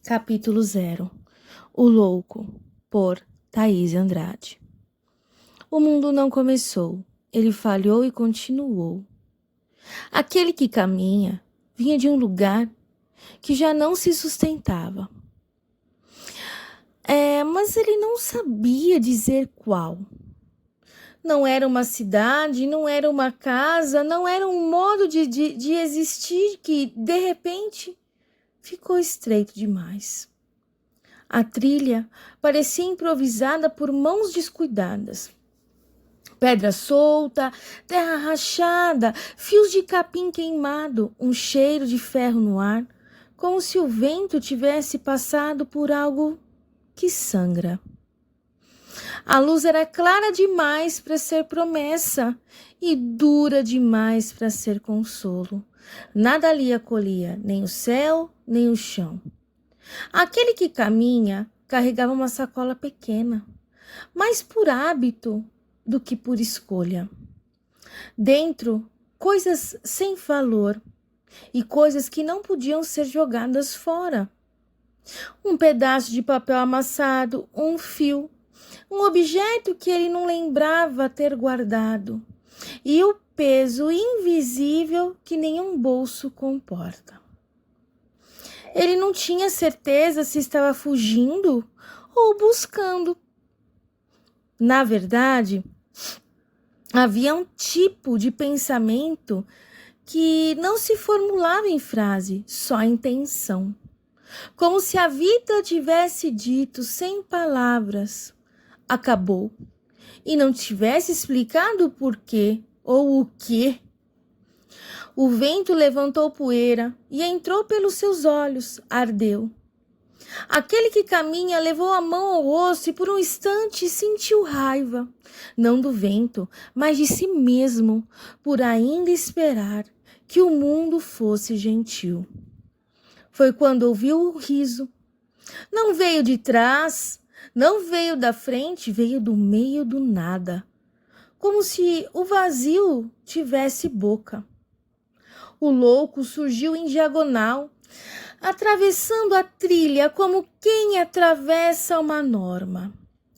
Capítulo 0. O Louco, por Thaís Andrade. O mundo não começou, ele falhou e continuou. Aquele que caminha vinha de um lugar que já não se sustentava. Mas ele não sabia dizer qual. Não era uma cidade, não era uma casa, não era um modo de existir que, de repente, ficou estreito demais. A trilha parecia improvisada por mãos descuidadas. Pedra solta, terra rachada, fios de capim queimado, um cheiro de ferro no ar, como se o vento tivesse passado por algo que sangra. A luz era clara demais para ser promessa e dura demais para ser consolo. Nada ali acolhia, nem o céu, nem o chão. Aquele que caminha carregava uma sacola pequena, mais por hábito do que por escolha. Dentro, coisas sem valor e coisas que não podiam ser jogadas fora. Um pedaço de papel amassado, um fio, um objeto que ele não lembrava ter guardado e o peso invisível que nenhum bolso comporta. Ele não tinha certeza se estava fugindo ou buscando. Na verdade, havia um tipo de pensamento que não se formulava em frase, só em tensão. Como se a vida tivesse dito sem palavras, acabou, e não tivesse explicado o porquê ou o quê. O vento levantou poeira e entrou pelos seus olhos, ardeu. Aquele que caminha levou a mão ao rosto e por um instante sentiu raiva, não do vento, mas de si mesmo, por ainda esperar que o mundo fosse gentil. Foi quando ouviu o riso. Não veio de trás, não veio da frente, veio do meio do nada, como se o vazio tivesse boca. O louco surgiu em diagonal, atravessando a trilha como quem atravessa uma norma.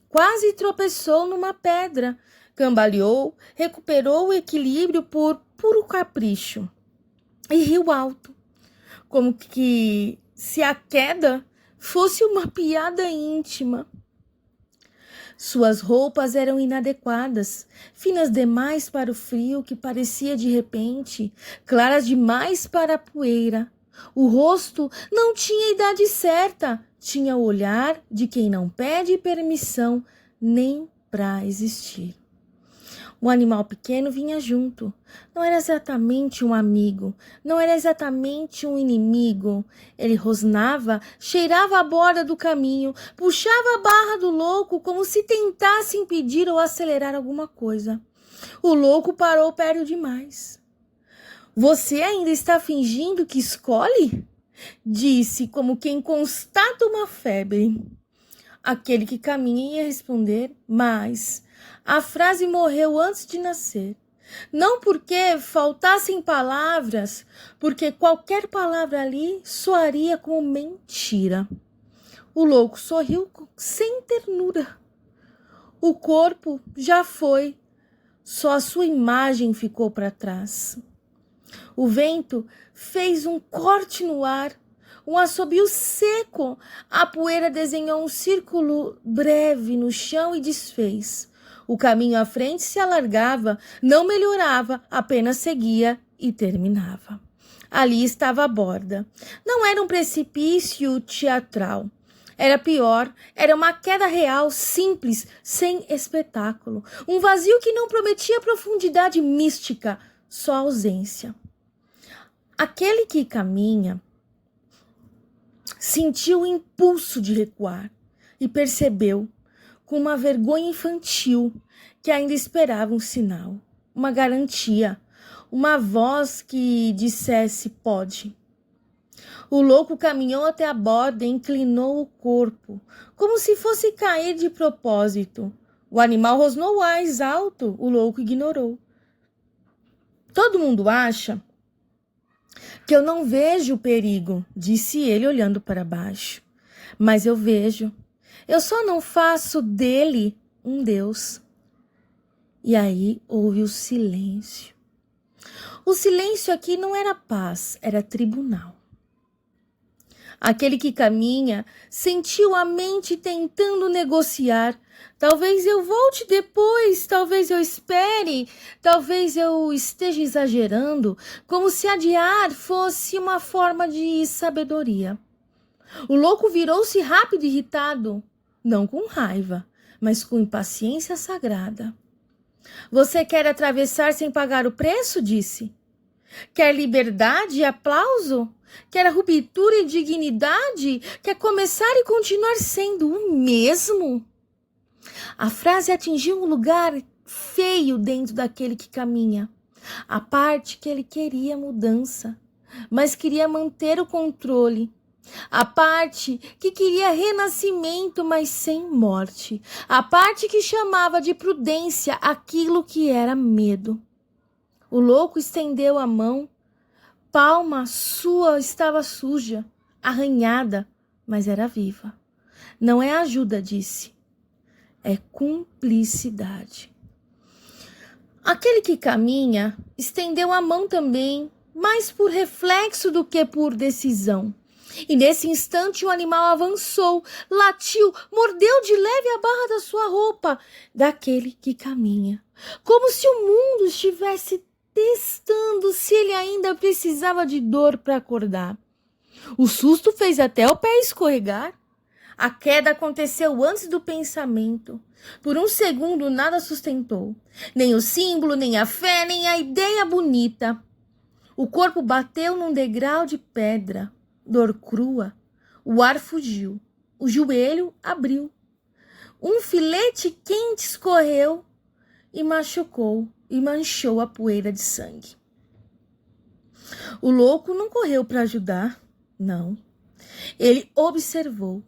Quase tropeçou numa pedra, cambaleou, recuperou o equilíbrio por puro capricho e riu alto, como que se a queda fosse uma piada íntima. Suas roupas eram inadequadas, finas demais para o frio que parecia de repente, claras demais para a poeira. O rosto não tinha idade certa, tinha o olhar de quem não pede permissão nem para existir. O animal pequeno vinha junto. Não era exatamente um amigo, não era exatamente um inimigo. Ele rosnava, cheirava a borda do caminho, puxava a barra do louco como se tentasse impedir ou acelerar alguma coisa. O louco parou perto demais. Você ainda está fingindo que escolhe? Disse como quem constata uma febre. Aquele que caminha ia responder, mas a frase morreu antes de nascer. Não porque faltassem palavras, porque qualquer palavra ali soaria como mentira. O louco sorriu sem ternura. O corpo já foi, só a sua imagem ficou para trás. O vento fez um corte no ar, um assobio seco. A poeira desenhou um círculo breve no chão e desfez. O caminho à frente se alargava, não melhorava, apenas seguia e terminava. Ali estava a borda. Não era um precipício teatral. Era pior, era uma queda real, simples, sem espetáculo. Um vazio que não prometia profundidade mística, só ausência. Aquele que caminha sentiu o impulso de recuar e percebeu, com uma vergonha infantil, que ainda esperava um sinal, uma garantia, uma voz que dissesse pode. O louco caminhou até a borda e inclinou o corpo, como se fosse cair de propósito. O animal rosnou mais alto, o louco ignorou. Todo mundo acha que eu não vejo o perigo, disse ele olhando para baixo. Mas eu vejo, eu só não faço dele um Deus. E aí houve o silêncio. O silêncio aqui não era paz, era tribunal. Aquele que caminha sentiu a mente tentando negociar. Talvez eu volte depois, talvez eu espere, talvez eu esteja exagerando, como se adiar fosse uma forma de sabedoria. O louco virou-se rápido e irritado, não com raiva, mas com impaciência sagrada. Você quer atravessar sem pagar o preço? Disse. Quer liberdade e aplauso? Quer ruptura e dignidade? Quer começar e continuar sendo o mesmo? A frase atingiu um lugar feio dentro daquele que caminha. A parte que ele queria mudança, mas queria manter o controle. A parte que queria renascimento, mas sem morte. A parte que chamava de prudência aquilo que era medo. O louco estendeu a mão. Palma sua estava suja, arranhada, mas era viva. Não é ajuda, disse. É cumplicidade. Aquele que caminha estendeu a mão também, mais por reflexo do que por decisão. E nesse instante o animal avançou, latiu, mordeu de leve a barra da sua roupa, daquele que caminha, como se o mundo estivesse testando se ele ainda precisava de dor para acordar. O susto fez até o pé escorregar. A queda aconteceu antes do pensamento. Por um segundo nada sustentou, nem o símbolo, nem a fé, nem a ideia bonita. O corpo bateu num degrau de pedra, dor crua. O ar fugiu, o joelho abriu. Um filete quente escorreu e machucou e manchou a poeira de sangue. O louco não correu para ajudar, não. Ele observou.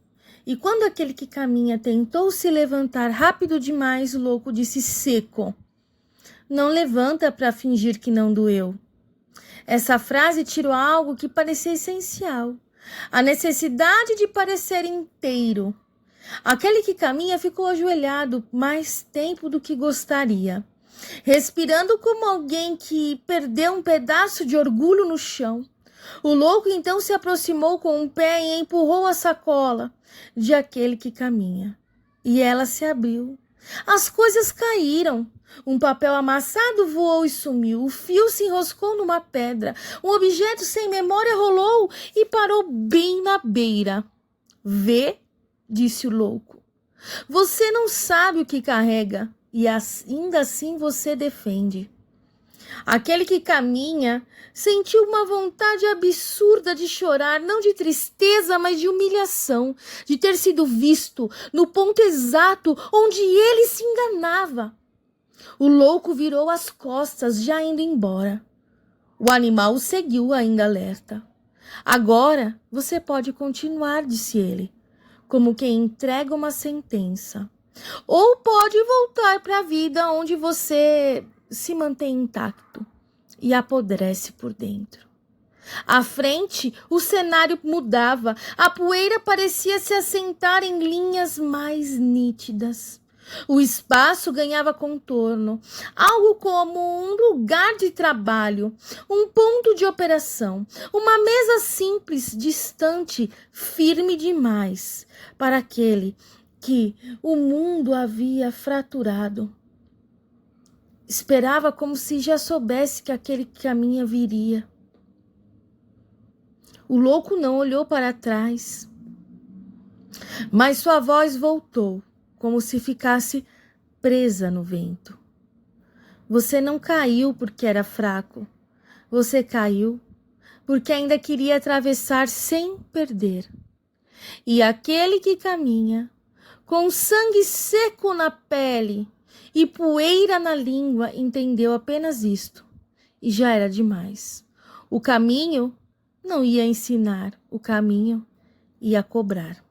E quando aquele que caminha tentou se levantar rápido demais, o louco disse seco: não levanta para fingir que não doeu. Essa frase tirou algo que parecia essencial, a necessidade de parecer inteiro. Aquele que caminha ficou ajoelhado mais tempo do que gostaria, respirando como alguém que perdeu um pedaço de orgulho no chão. O louco então se aproximou com um pé e empurrou a sacola de aquele que caminha. E ela se abriu. As coisas caíram. Um papel amassado voou e sumiu. O fio se enroscou numa pedra. Um objeto sem memória rolou e parou bem na beira. Vê, disse o louco. Você não sabe o que carrega e ainda assim você defende. Aquele que caminha sentiu uma vontade absurda de chorar, não de tristeza, mas de humilhação, de ter sido visto no ponto exato onde ele se enganava. O louco virou as costas, já indo embora. O animal o seguiu, ainda alerta. Agora você pode continuar, disse ele, como quem entrega uma sentença. Ou pode voltar para a vida onde você se mantém intacto e apodrece por dentro. À frente, o cenário mudava. A poeira parecia se assentar em linhas mais nítidas. O espaço ganhava contorno, algo como um lugar de trabalho, um ponto de operação, uma mesa simples, distante, firme demais para aquele que o mundo havia fraturado. Esperava como se já soubesse que aquele que caminha viria. O louco não olhou para trás, mas sua voz voltou, como se ficasse presa no vento. Você não caiu porque era fraco. Você caiu porque ainda queria atravessar sem perder. E aquele que caminha, com sangue seco na pele e poeira na língua, entendeu apenas isto. E já era demais. O caminho não ia ensinar, o caminho ia cobrar.